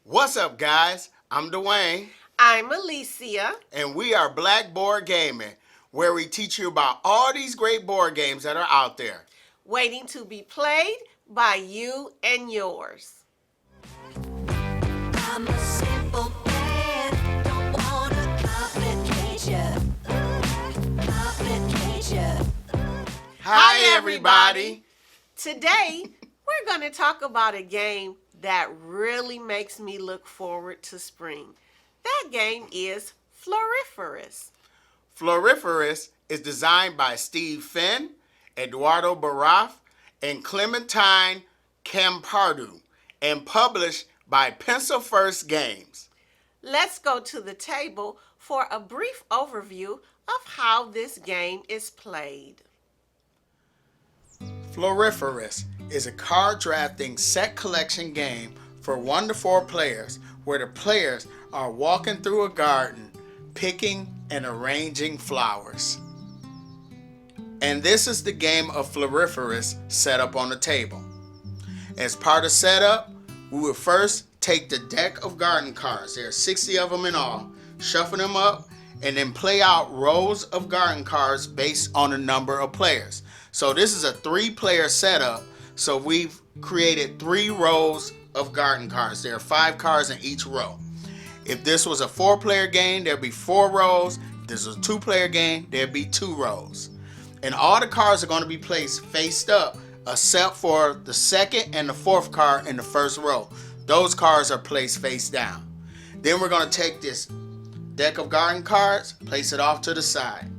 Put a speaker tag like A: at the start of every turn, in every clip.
A: What's up, guys? I'm Dwayne,
B: I'm Alicia.
A: and we are Blackboard Gaming, where we teach you about all these great board games that are out there.
B: Waiting to be played by you and yours.
C: I'm a simple man, don't wanna complicate ya, complicate ya.
A: Hi, everybody.
B: Today, we're going to talk about a game that really makes me look forward to spring. That game is Floriferous.
A: Floriferous is designed by Steve Finn, Eduardo Baraf, and Clementine Campardu, and published by Pencil First Games.
B: Let's go to the table for a brief overview of how this game is played.
A: Floriferous is a card drafting set collection game for 1 to 4 players where the players are walking through a garden, picking and arranging flowers. And this is the game of Floriferous set up on the table. As part of setup, we will first take the deck of garden cards, there are 60 of them in all, shuffle them up, and then play out rows of garden cards based on the number of players. So this is a 3-player setup, so we've created 3 rows of garden cards. There are 5 cards in each row. If this was a 4-player game, there'd be 4 rows. If this was a 2-player game, there'd be 2 rows. And all the cards are going to be placed faced up, except for the 2nd and the 4th card in the first row. Those cards are placed face down. Then we're going to take this deck of garden cards, place it off to the side.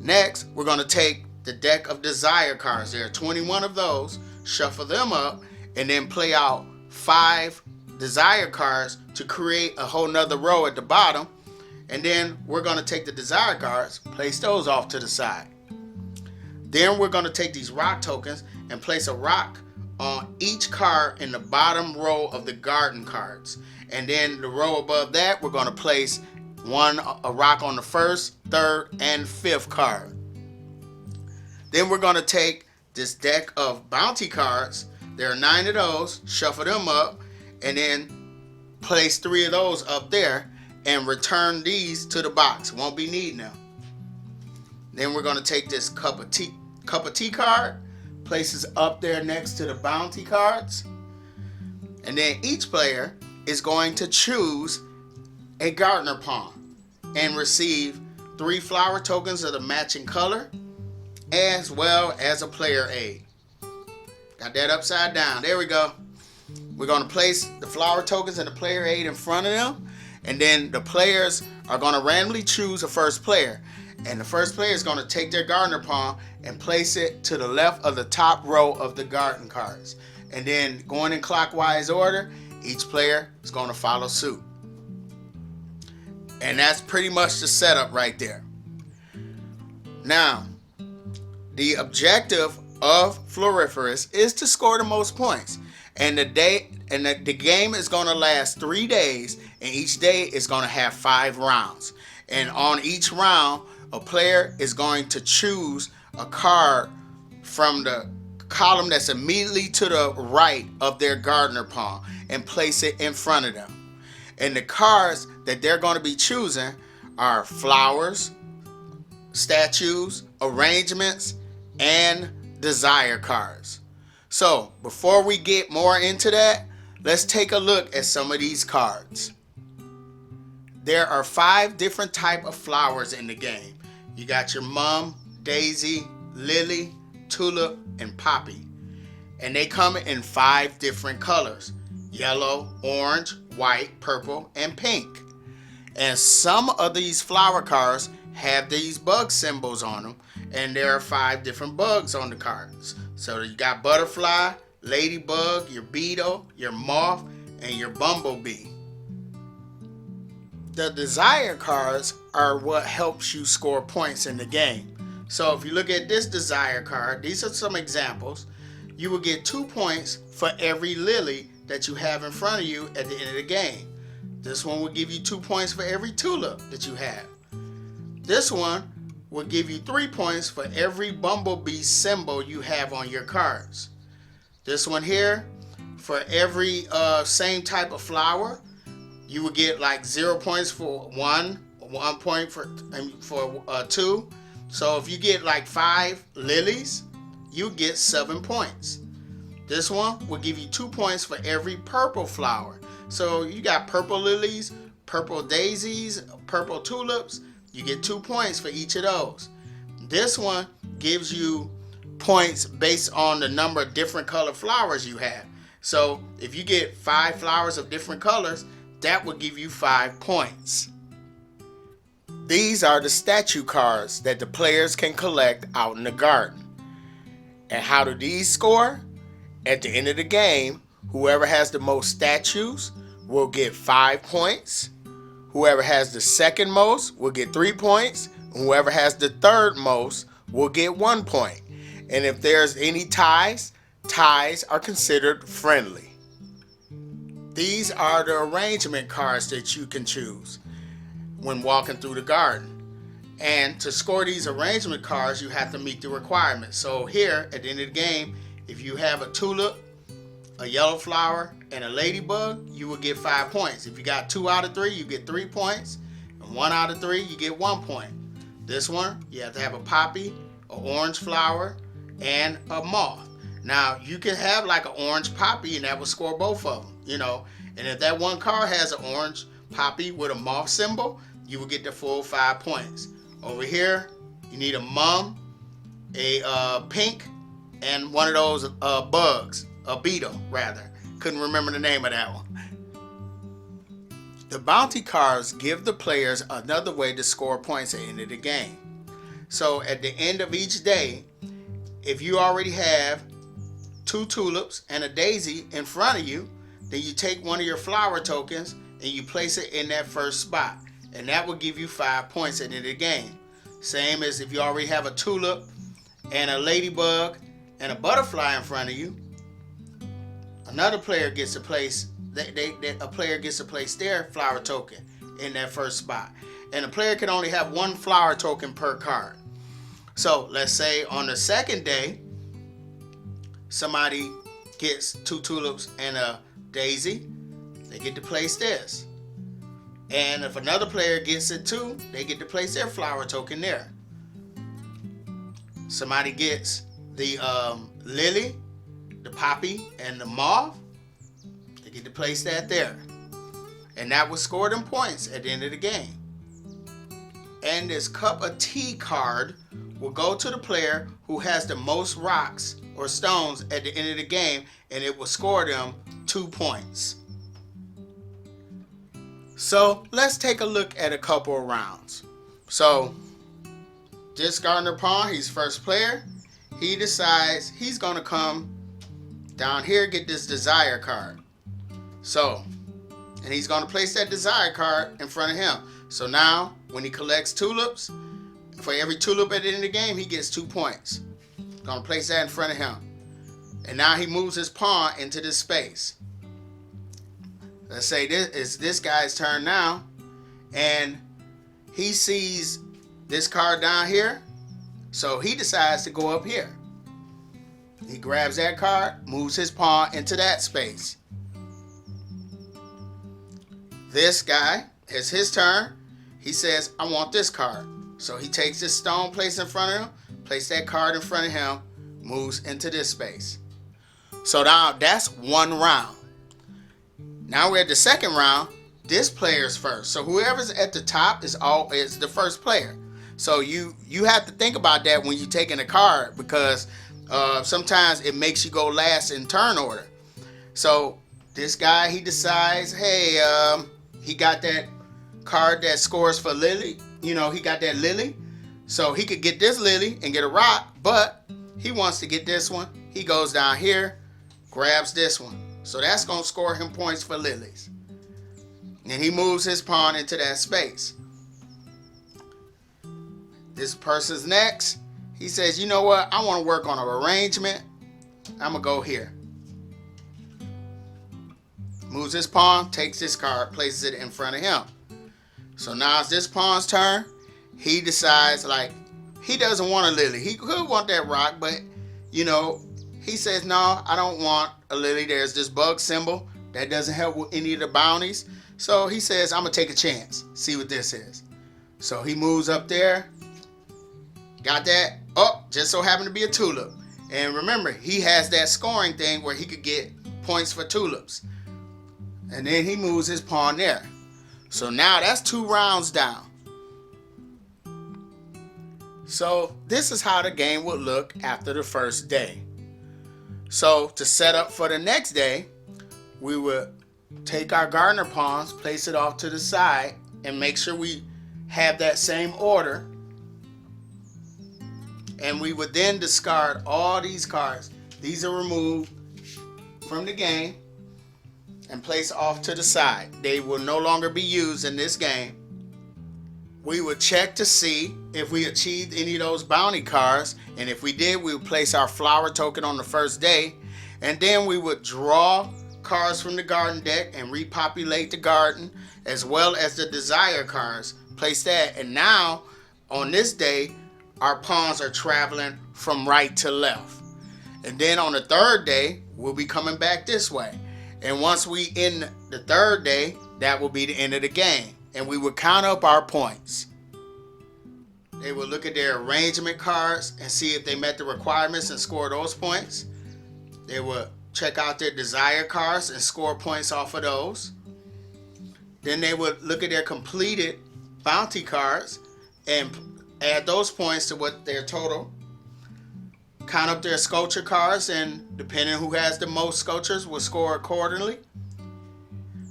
A: Next, we're going to take the deck of desire cards. There are 21 of those. Shuffle them up and then play out 5 desire cards to create a whole nother row at the bottom. And then we're going to take the desire cards, place those off to the side. Then we're going to take these rock tokens and place a rock on each card in the bottom row of the garden cards. And then the row above that, we're going to place a rock on the 1st, 3rd, and 5th card. Then we're going to take this deck of bounty cards. There are 9 of those. Shuffle them up and then place 3 of those up there and return these to the box. Won't be needing them. Then we're going to take this cup of tea card, place it up there next to the bounty cards. And then each player is going to choose a gardener pawn and receive 3 flower tokens of the matching color, as well as a player aid. Got that upside down. There we go. We're going to place the flower tokens and the player aid in front of them. And then the players are going to randomly choose a first player. And the first player is going to take their gardener pawn and place it to the left of the top row of the garden cards. And then going in clockwise order, each player is going to follow suit. And that's pretty much the setup right there. Now, the objective of Floriferous is to score the most points. And the game is going to last 3 days, and each day is going to have 5 rounds. And on each round, a player is going to choose a card from the column that's immediately to the right of their gardener pawn and place it in front of them. And the cards that they're going to be choosing are flowers, statues, arrangements, and desire cards. So before we get more into that, let's take a look at some of these cards. There are 5 different types of flowers in the game. You got your mum, daisy, lily, tulip, and poppy. And they come in 5 different colors: yellow, orange, white, purple, and pink. And some of these flower cards have these bug symbols on them, and there are 5 different bugs on the cards. So you got butterfly, ladybug, your beetle, your moth, and your bumblebee. The desire cards are what helps you score points in the game. So if you look at this desire card, these are some examples. You will get 2 points for every lily that you have in front of you at the end of the game. This one will give you 2 points for every tulip that you have. This one will give you 3 points for every bumblebee symbol you have on your cards. This one here, for every same type of flower, you would get like 0 points for 1 point for 2. So if you get like 5 lilies, you get 7 points. This one will give you 2 points for every purple flower. So you got purple lilies, purple daisies, purple tulips. You get 2 points for each of those. This one gives you points based on the number of different color flowers you have. So if you get 5 flowers of different colors, that will give you 5 points. These are the statue cards that the players can collect out in the garden. And how do these score? At the end of the game, whoever has the most statues will get 5 points. Whoever has the second most will get 3 points. Whoever has the third most will get 1 point. And if there's any ties, ties are considered friendly. These are the arrangement cards that you can choose when walking through the garden. And to score these arrangement cards, you have to meet the requirements. So here, at the end of the game, if you have a tulip, a yellow flower, and a ladybug, you will get 5 points. If you got 2 out of 3, you get 3 points. And 1 out of 3, you get 1 point. This one, you have to have a poppy, an orange flower, and a moth. Now, you can have like an orange poppy, and that will score both of them, you know. And if that one card has an orange poppy with a moth symbol, you will get the full 5 points. Over here, you need a mum, a pink, and one of those bugs, a beetle rather. Couldn't remember the name of that one. The bounty cards give the players another way to score points at the end of the game. So at the end of each day, if you already have 2 tulips and a daisy in front of you, then you take one of your flower tokens and you place it in that first spot. And that will give you 5 points at the end of the game. Same as if you already have a tulip and a ladybug and a butterfly in front of you, another player gets to place a player gets to place their flower token in that first spot. And a player can only have 1 flower token per card. So let's say on the second day, somebody gets 2 tulips and a daisy, they get to place this. And if another player gets it too, they get to place their flower token there. Somebody gets the lily, the poppy, and the moth, they get to place that there. And that will score them points at the end of the game. And this cup of tea card will go to the player who has the most rocks or stones at the end of the game, and it will score them 2 points. So let's take a look at a couple of rounds. So this Gardner Pawn, he's first player. He decides he's going to come down here, get this desire card. So, and he's going to place that desire card in front of him. So now when he collects tulips, for every tulip at the end of the game, he gets 2 points. Going to place that in front of him. And now he moves his pawn into this space. Let's say this is this guy's turn now, and he sees this card down here, so he decides to go up here. He grabs that card, moves his pawn into that space. This guy, it's his turn. He says, I want this card. So he takes this stone placed in front of him, places that card in front of him, moves into this space. So now that's 1 round. Now we're at the second round. This player's first. So whoever's at the top is the first player. So you have to think about that when you're taking a card, because sometimes it makes you go last in turn order. So this guy, he decides, hey, he got that card that scores for Lily. You know, he got that Lily. So he could get this Lily and get a rock, but he wants to get this one. He goes down here, grabs this one. So that's going to score him points for lilies. And he moves his pawn into that space. This person's next. He says, you know what? I want to work on an arrangement. I'm going to go here. Moves his pawn, takes this card, places it in front of him. So now it's this pawn's turn. He decides, like, he doesn't want a lily. He could want that rock, but, you know, he says, no, I don't want a lily. There's this bug symbol that doesn't help with any of the bounties. So he says, I'm going to take a chance, see what this is. So he moves up there. Got that? Oh, just so happened to be a tulip. And remember, he has that scoring thing where he could get points for tulips. And then he moves his pawn there. So now that's 2 rounds down. So this is how the game would look after the first day. So to set up for the next day, we would take our gardener pawns, place it off to the side, and make sure we have that same order. And we would then discard all these cards. These are removed from the game and placed off to the side. They will no longer be used in this game. We would check to see if we achieved any of those bounty cards. And if we did, we would place our flower token on the first day. And then we would draw cards from the garden deck and repopulate the garden, as well as the desire cards. Place that. And now, on this day, our pawns are traveling from right to left. And then on the third day, we'll be coming back this way. And once we end the third day, that will be the end of the game. And we would count up our points. They would look at their arrangement cards and see if they met the requirements and score those points. They would check out their desire cards and score points off of those. Then they would look at their completed bounty cards and add those points to what their total. Count up their sculpture cards, and depending on who has the most sculptures will score accordingly.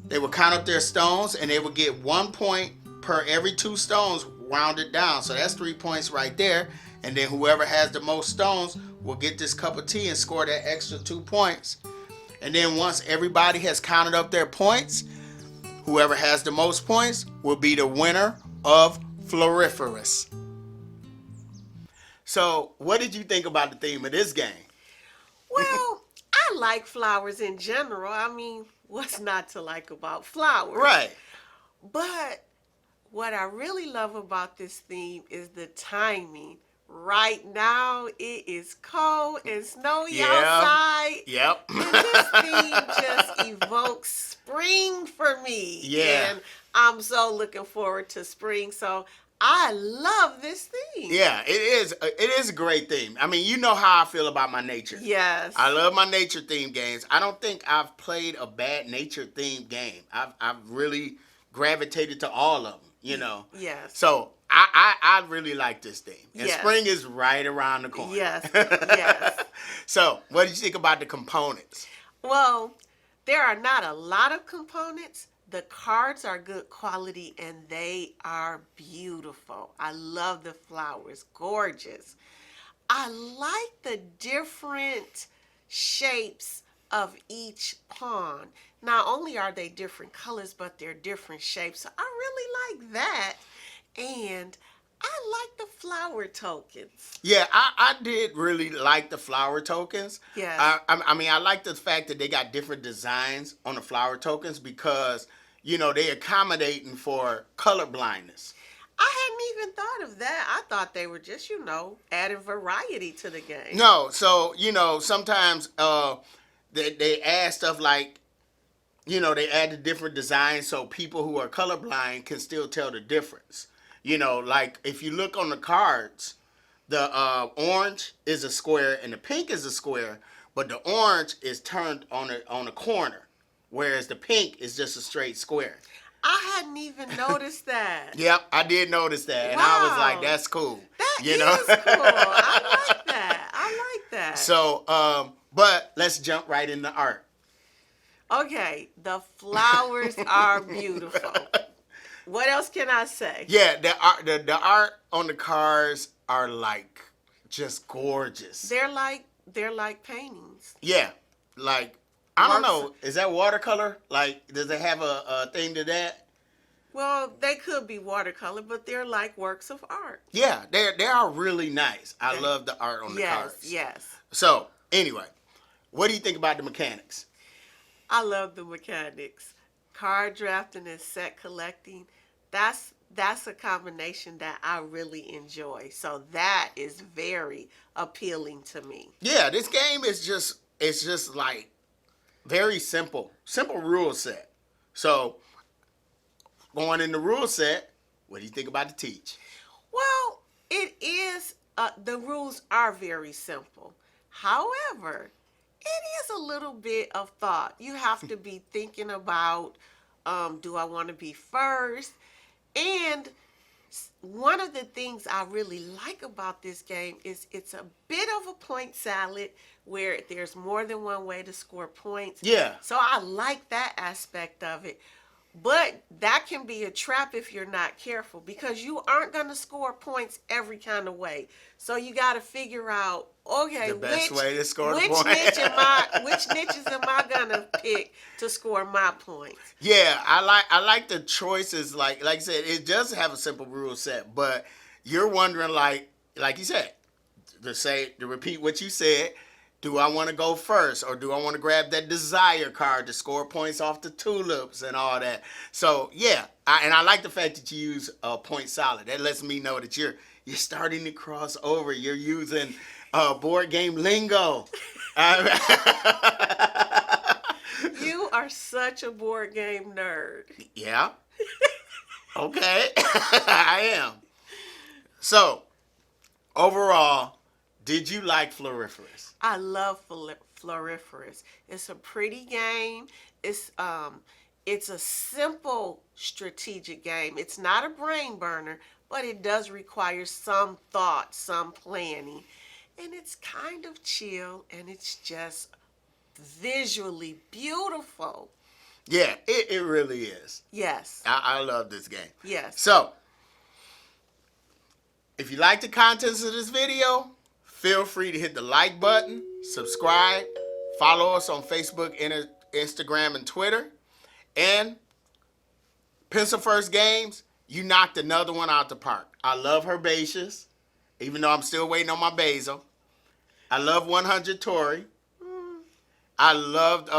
A: They would count up their stones, and they would get 1 point per every 2 stones rounded down. So that's 3 points right there. And then whoever has the most stones will get this cup of tea and score that extra 2 points. And then once everybody has counted up their points, whoever has the most points will be the winner of Floriferous. So what did you think about the theme of this game?
B: Well, I like flowers in general. I mean, what's not to like about flowers?
A: Right.
B: But what I really love about this theme is the timing. Right now, it is cold and snowy outside.
A: Yep.
B: And this theme just evokes spring for me.
A: Yeah.
B: And I'm so looking forward to spring. So I love this theme.
A: Yeah, it is. It is a great theme. I mean, you know how I feel about my nature.
B: Yes.
A: I love my nature themed games. I don't think I've played a bad nature themed game. I've really gravitated to all of them. You know.
B: Yes.
A: So I really like this theme. And
B: Yes.
A: spring is right around the corner.
B: Yes. Yes.
A: So, what did you think about the components?
B: Well, there are not a lot of components. The cards are good quality and they are beautiful. I love the flowers, gorgeous. I like the different shapes of each pawn. Not only are they different colors, but they're different shapes. So I really like that. And I like the flower tokens.
A: Yeah, I did really like the flower tokens.
B: Yes.
A: I mean, I like the fact that they got different designs on the flower tokens because, you know, they accommodating for color blindness.
B: I hadn't even thought of that. I thought they were just, adding variety to the game.
A: No, so, sometimes they add stuff like, they add the different designs so people who are colorblind can still tell the difference. Like if you look on the cards, the orange is a square and the pink is a square, but the orange is turned on a corner, whereas the pink is just a straight square.
B: I hadn't even noticed that.
A: Yep, I did notice that, and I was like,
B: Wow.
A: "That's cool."
B: That is cool. I like that. I like that.
A: So, but let's jump right into art.
B: Okay, the flowers are beautiful. What else can I say?
A: Yeah, the art on the cards are like just gorgeous.
B: They're like paintings.
A: Yeah, like I don't
B: Works-
A: know. Is that watercolor? Like, does it have a thing to that?
B: Well, they could be watercolor, but they're like works of art.
A: Yeah, they are really nice. I love the art on the cards.
B: Yes.
A: So anyway, what do you think about the mechanics?
B: I love the mechanics. Card drafting and set collecting. That's a combination that I really enjoy. So that is very appealing to me.
A: Yeah, this game is just it's just like very simple rule set. So going in the rule set, what do you think about the teach?
B: Well, it is, the rules are very simple. However, it is a little bit of thought. You have to be thinking about, do I want to be first? And one of the things I really like about this game is it's a bit of a point salad where there's more than one way to score points.
A: Yeah.
B: So I like that aspect of it. But that can be a trap if you're not careful because you aren't going to score points every kind of way. So you got to figure out, okay,
A: The best way to score the
B: which
A: point.
B: which niches am I going to pick to score my points?
A: Yeah, I like the choices. Like I said, it does have a simple rule set, but you're wondering like you said, to repeat what you said. Do I want to go first, or do I want to grab that desire card to score points off the tulips and all that? So yeah, I like the fact that you use point salad. That lets me know that you're starting to cross over. You're using board game lingo.
B: You are such a board game nerd.
A: Yeah. Okay. I am. So, overall, did you like Floriferous?
B: I love Floriferous. It's a pretty game. It's a simple strategic game. It's not a brain burner, but it does require some thought, some planning. And it's kind of chill and it's just visually beautiful.
A: Yeah, it really is.
B: Yes.
A: I love this game.
B: Yes.
A: So, if you like the contents of this video, feel free to hit the like button, subscribe, follow us on Facebook, Instagram, and Twitter. And Pencil First Games, you knocked another one out the park. I love Herbaceous, even though I'm still waiting on my basil. I love 100 Tory. I loved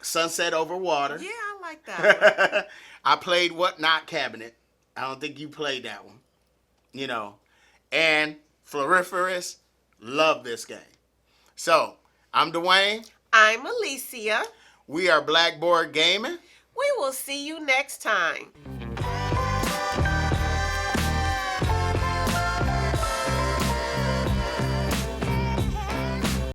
A: Sunset Over Water.
B: Yeah, I like that one.
A: I played What Not Cabinet. I don't think you played that one. You know. And Floriferous, love this game. So, I'm Dwayne.
B: I'm Alicia.
A: We are Blackboard Gaming.
B: We will see you next time.